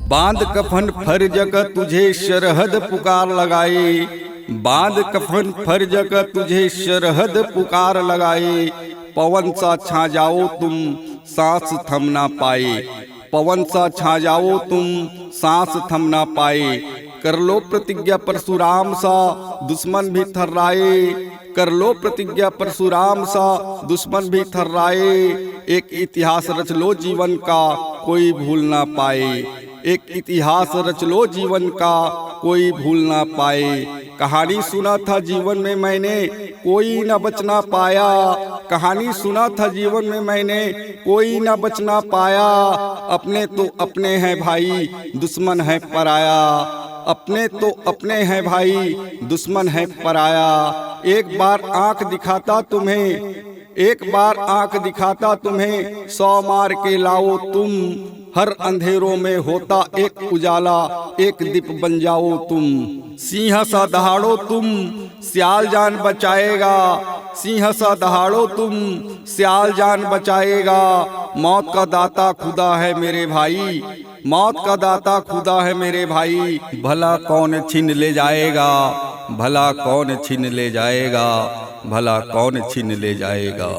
बांध कफन फर्ज का तुझे शरहद पुकार लगाए, बांध कफन फर्ज का तुझे शरहद पुकार लगाए। पवन सा छा जाओ तुम सांस थम ना पाए, पवन सा छा जाओ तुम सांस थम ना पाए। कर लो प्रतिज्ञा परशुराम सा दुश्मन भी थर्राए, कर लो प्रतिज्ञा परशुराम सा दुश्मन भी थर्राए। एक इतिहास रच लो जीवन का कोई भूल ना पाए, एक इतिहास रच लो जीवन का कोई भूल ना पाए। कहानी सुना था जीवन में मैंने कोई न बचना पाया, कहानी सुना था जीवन में मैंने कोई न बचना पाया। अपने तो अपने हैं भाई दुश्मन है पराया, अपने तो अपने हैं भाई दुश्मन है पराया। एक बार आंख दिखाता तुम्हें, एक बार आंख दिखाता तुम्हें 100 मार के लाओ तुम। हर अंधेरों में होता एक उजाला, एक दीप बन जाओ तुम। सिंह सा दहाड़ो तुम सियाल जान बचाएगा, सिंह सा दहाड़ो तुम सियाल जान बचाएगा। मौत का दाता खुदा है मेरे भाई, मौत का दाता खुदा है मेरे भाई। भला कौन छीन ले जाएगा, भला कौन छीन ले जाएगा, भला कौन छीन ले जाएगा।